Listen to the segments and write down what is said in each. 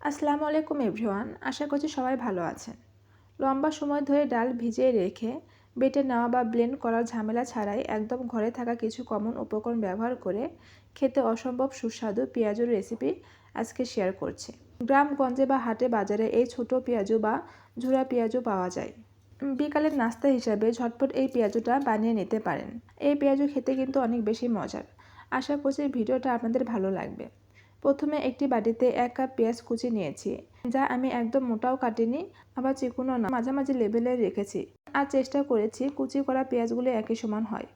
আসসালামু আলাইকুম এভরিওয়ান, আশা করছি সবাই ভালো আছেন। লম্বা সময় ধরে ডাল ভিজিয়ে রেখে বেটে নেওয়া বা ব্লেন্ড করার ঝামেলা ছাড়াই একদম ঘরে থাকা কিছু কমন উপকরণ ব্যবহার করে খেতে অসম্ভব সুস্বাদু পেঁয়াজুর রেসিপি আজকে শেয়ার করছি। গ্রামগঞ্জে বা হাটে বাজারে এই ছোট পেঁয়াজু বা ঝুরা পেঁয়াজু পাওয়া যায়। বিকালের নাস্তা হিসাবে ঝটপট এই পেঁয়াজুটা বানিয়ে নিতে পারেন। এই পেঁয়াজু খেতে কিন্তু অনেক বেশি মজার। আশা করছি ভিডিওটা আপনাদের ভালো লাগবে। প্রথমে একটি বাটিতে 1 কাপ পেঁয়াজ কুচি নিয়েছি, যা আমি একদম মোটাও কাটিনি আবার চিকনও না, মাঝামাঝি লেভেলে রেখেছি। আর চেষ্টা করেছি কুচি করা পেঁয়াজগুলো একই সমান হয়।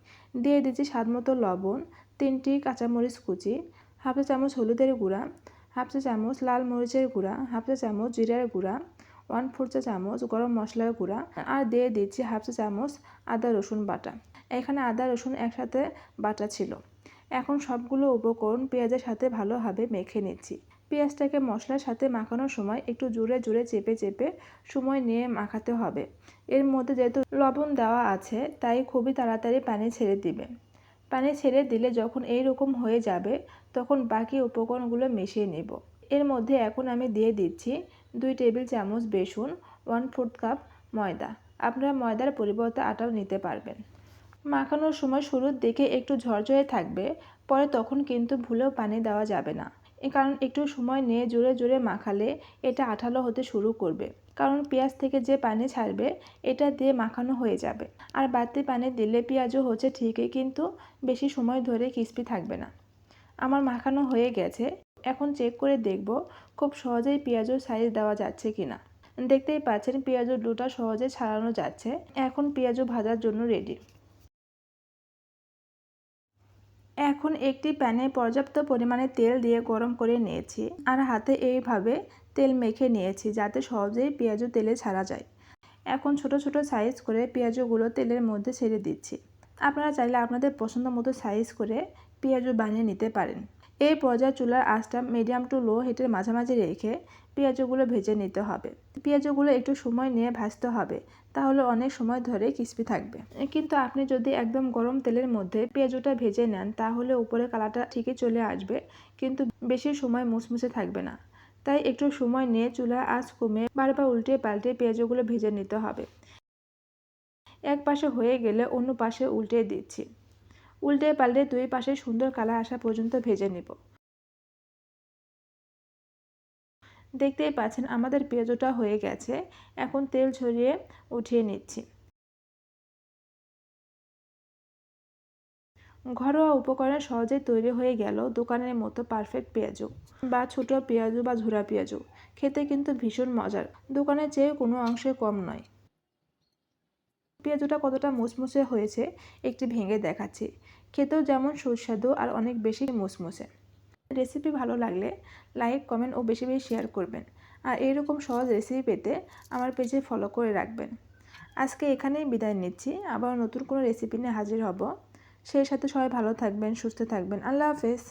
দিয়ে দিচ্ছি স্বাদমতো লবণ, 3টি কাঁচামরিচ কুচি, হাফ চা চামচ হলুদের গুঁড়া, হাফ চা চামচ লাল মরিচের গুঁড়া, হাফ চা চামচ জিরার গুঁড়া, 1/4 চা চামচ গরম মশলার গুঁড়া, আর দিয়ে দিচ্ছি হাফ চা চামচ আদা রসুন বাটা। এখানে আদা রসুন একসাথে বাটা ছিল। এখন সবগুলো উপকরণ পেঁয়াজের সাথে ভালোভাবে মেখে নিচ্ছি। পেঁয়াজটাকে মশলার সাথে মাখানোর সময় একটু জোরে জোরে চেপে চেপে সময় নিয়ে মাখাতে হবে। এর মধ্যে যেহেতু লবণ দেওয়া আছে তাই খুবই তাড়াতাড়ি পানি ছেড়ে দিবে। পানি ছেড়ে দিলে যখন এই রকম হয়ে যাবে তখন বাকি উপকরণগুলো মিশিয়ে নেব। এর মধ্যে এখন আমি দিয়ে দিচ্ছি 2 টেবিল চামচ বেসন, 1/4 কাপ ময়দা। আপনারা ময়দার পরিবর্তে আটাও নিতে পারবেন। মাখানোর সময় শুরুর দিকে একটু ঝরঝরে থাকবে, পরে তখন কিন্তু ভুলেও পানি দেওয়া যাবে না। কারণ একটু সময় নিয়ে জোরে জোরে মাখালে এটা আঠালো হতে শুরু করবে। কারণ পেঁয়াজ থেকে যে পানি ছাড়বে এটা দিয়ে মাখানো হয়ে যাবে। আর বাড়তি পানি দিলে পেঁয়াজও হচ্ছে ঠিকই, কিন্তু বেশি সময় ধরে ক্রিস্পি থাকবে না। আমার মাখানো হয়ে গেছে। এখন চেক করে দেখব খুব সহজেই পেঁয়াজের সাইজ দেওয়া যাচ্ছে কিনা। দেখতেই পাচ্ছেন পেঁয়াজের ডোটা সহজে ছাড়ানো যাচ্ছে। এখন পেঁয়াজও ভাজার জন্য রেডি। এখন একটি প্যানে পর্যাপ্ত পরিমাণে তেল দিয়ে গরম করে নিয়েছি আর হাতে এইভাবে তেল মেখে নিয়েছি যাতে সহজেই পেঁয়াজও তেলে ছাড়া যায়। এখন ছোট ছোট সাইজ করে পেঁয়াজগুলো তেলের মধ্যে ছেড়ে দিচ্ছি। আপনারা চাইলে আপনাদের পছন্দ মতো সাইজ করে পেঁয়াজও বানিয়ে নিতে পারেন। এই পর্যায়ে চুলার আঁচটা মিডিয়াম টু লো হিটের মাঝামাঝি রেখে পেঁয়াজগুলো ভেজে নিতে হবে। পেঁয়াজগুলো একটু সময় নিয়ে ভাজতে হবে, তাহলে অনেক সময় ধরে ক্রিস্পি থাকবে। কিন্তু আপনি যদি একদম গরম তেলের মধ্যে পেঁয়াজটা ভেজে নেন তাহলে উপরে কালারটা ঠিকই চলে আসবে, কিন্তু বেশি সময় মুচমুচে থাকবে না। তাই একটু সময় নিয়ে চুলার আঁচ কমিয়ে বারবার উল্টে পাল্টে পেঁয়াজগুলো ভেজে নিতে হবে। এক পাশে হয়ে গেলে অন্য পাশে উল্টে দিচ্ছি। উল্টে পাল্টে 2 পাশে সুন্দর কালার আসা পর্যন্ত ভেজে নেব। দেখতেই পাচ্ছেন আমাদের পেঁয়াজটা হয়ে গেছে। এখন তেল ঝরিয়ে উঠিয়ে নিচ্ছি। ঘরোয়া উপকরণে সহজেই তৈরি হয়ে গেল দোকানের মতো পারফেক্ট পেঁয়াজু বা ছোট পেঁয়াজু বা ঝুরা পেঁয়াজু। খেতে কিন্তু ভীষণ মজার, দোকানের চেয়ে কোনো অংশে কম নয়। পেঁয়াজুটা কতটা মুচমুচে হয়েছে একটু ভেঙে দেখাচ্ছি। খেতেও যেমন সুস্বাদু আর অনেক বেশি মুচমুচে। রেসিপি ভালো লাগলে লাইক, কমেন্ট ও বেশি বেশি শেয়ার করবেন। আর এইরকম সহজ রেসিপি পেতে আমার পেজে ফলো করে রাখবেন। আজকে এখানেই বিদায় নিচ্ছি। আবার নতুন কোনো রেসিপি নিয়ে হাজির হব। সেই সাথে সবাই ভালো থাকবেন, সুস্থ থাকবেন। আল্লাহ হাফেজ।